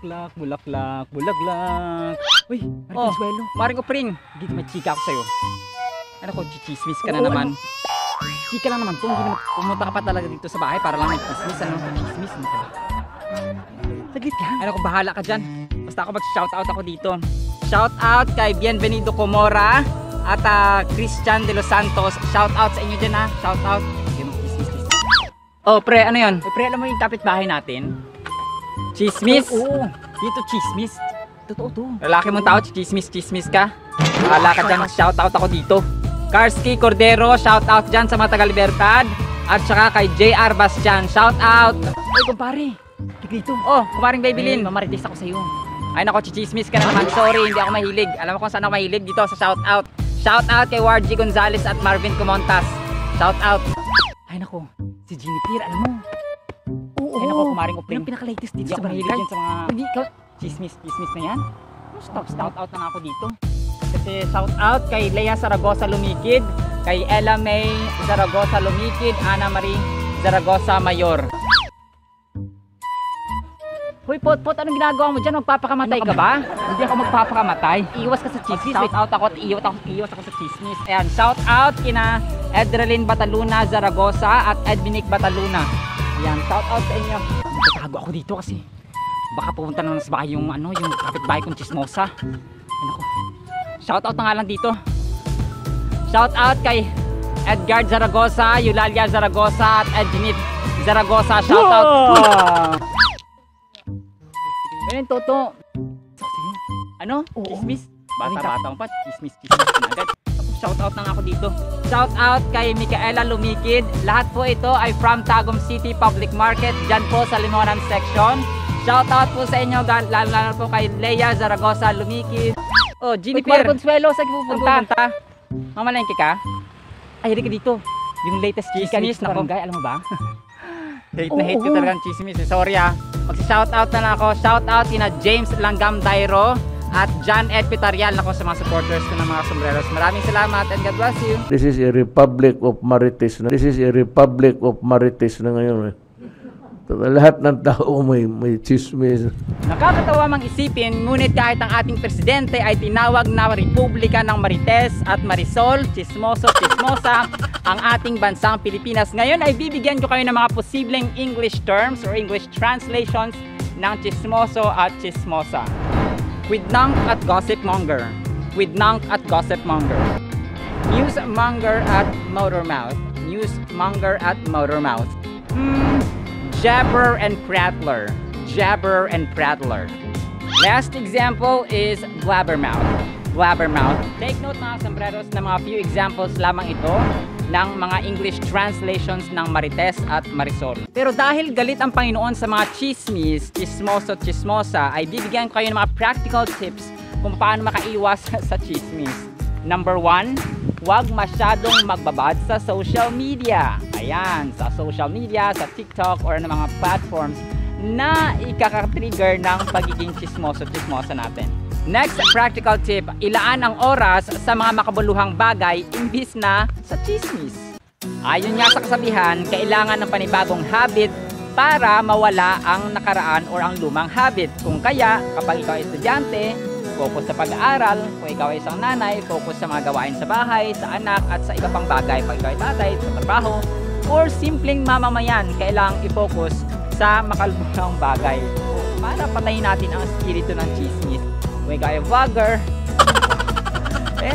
bulaklak, bulaklak, bulaklak. Uy, Oh, Consuelo. Maring Opring. Hindi may chika ako sa'yo. Ano ko, chichismis ka na Oo, naman. Chika lang naman to. Hindi naman Pumunta ka pa talaga dito sa bahay para lang may chismis, ano? chismis. Ano ka ba? Saglit lang. Ano ko, bahala ka dyan. Basta ako mag-shoutout ako dito. Shoutout kay Bienvenido Comora at Christian De Los Santos. Shoutout sa inyo dyan, ha. Shoutout. Okay, mag-chismis. Oh, pre, ano yun? Uy, pre, alam mo yung kapitbahay natin? Chismis? Oo. Dito chismis. Totoo to. Lalaki mong tao, chismis ka. Bahala ka dyan, mag-shoutout ako dito. Karski Cordero, shoutout dyan sa mga taga-Libertad. At saka kay JR Bastian, shoutout. Uy, kumpare. Dito. Oh, kumaring Babylin. Mamarites ako sa'yo. Ay nako, chichismis ka na naman. Sorry, hindi ako mahilig. Alam mo kung saan ako mahilig dito sa shoutout. Shoutout kay Ward G. Gonzalez at Marvin Comontas. Shoutout. Ay nako, si Jennifer, alam mo. Oo. Ay nako, kumaring Opring. Yung pinaka-latest Hindi dito ako sa mahilig barangay. dyan sa mga Hindi ka. chismis na yan. Shoutout na nga ako dito. Kasi shoutout kay Lea Zaragoza Lumikid, kay Ella May Zaragoza Lumikid, Ana Marie Zaragoza Mayor. Hoy, Pot, anong ginagawa mo dyan? Magpapakamatay ka ba? Hindi ako magpapakamatay. Iwas ka sa chismis. Shoutout ako at iwas ako sa chismis. Ayan, shoutout kina Edrelyn Bataluna Zaragoza at Edvinic Bataluna. Ayan, shoutout sa inyo. Tatago ako dito kasi baka pupunta na sa bahay yung ano, yung kapitbahay kong chismosa. Ano ko? Shoutout na nga lang dito. Shoutout kay Edgar Zaragoza, Eulalia Zaragoza at Edvinic Zaragoza. Shoutout. Ayun, Toto. Ano? Oo. Chismis? Bata-bata mo pa. Chismis na agad. Shoutout na nga ako dito. Shoutout kay Micaela Lumikid. Lahat po ito ay from Tagum City Public Market. Dyan po sa Limonan section. Shoutout po sa inyo, lalo po kay Lea Zaragoza Lumikid. Oh, Jennifer. Consuelo, saan pupunta? Mamalengke ka? Ay, hindi ka dito. Yung latest chika Chismis, dito sa nako. barangay, alam mo ba? Hate na hate ko Oo. talagang chismis. Sorry ah. Magsi-shoutout na lang ako. Shoutout kina James Langgam Dairo at John Ed Pitarial ako sa mga supporters ko ng mga sombreros. Maraming salamat and God bless you. This is a republic of Marites. This is a republic of Marites na ngayon. Lahat ng tao may chismis. Nakakatawa mang isipin, ngunit kahit ang ating presidente ay tinawag na Republika ng Marites at Marisol, chismoso, chismosa, ang ating bansang Pilipinas. Ngayon ay bibigyan ko kayo ng mga posibleng English terms or English translations ng chismoso at chismosa. Quidnunc at gossipmonger. Quidnunc at gossipmonger. Newsmonger at motormouth. Newsmonger at motormouth. Jabber and prattler. Jabber and prattler. Last example is blabbermouth. Blabbermouth. Take note mga sombreros na mga few examples lamang ito ng mga English translations ng Marites at Marisol. Pero dahil galit ang Panginoon sa mga chismis, chismoso, chismosa, ay bibigyan ko kayo ng mga practical tips kung paano makaiwas sa chismis. Number 1, huwag masyadong magbabad sa social media. Ayan, sa social media, sa TikTok or ng mga platforms na ikaka-trigger ng pagiging chismoso-chismosa natin. Next practical tip, ilaan ang oras sa mga makabuluhang bagay imbis na sa chismis. Ayon nga sa kasabihan, kailangan ng panibagong habit para mawala ang nakaraan or ang lumang habit. Kung kaya, kapag ikaw ay estudyante, focus sa pag-aaral. Kung ikaw ay isang nanay, focus sa mga gawain sa bahay, sa anak, at sa iba pang bagay. Pag ikaw ay tatay, sa trabaho, or simpleng mamamayan, kailangang i-focus sa makalumang bagay. Para patayin natin ang espiritu ng chismis. Kung ikaw ay vlogger,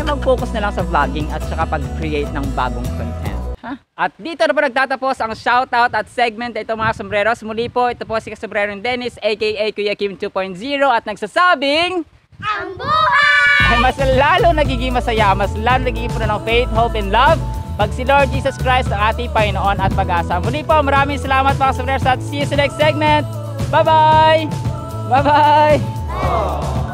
mag-focus na lang sa vlogging at saka pag-create ng bagong content. At dito na po nagtatapos ang shoutout at segment ito mga sombreros. Muli po, ito po si Kasombrerong Dennis, aka Kuya Kim 2.0 at nagsasabing Ang buhay! ay mas lalo nagiging masaya, mas lalo nagiging puno ng faith, hope, and love pag si Lord Jesus Christ ang ating Panginoon at pag-asa. Muli po, maraming salamat mga sombreros at see you sa next segment. Bye-bye! Bye-bye!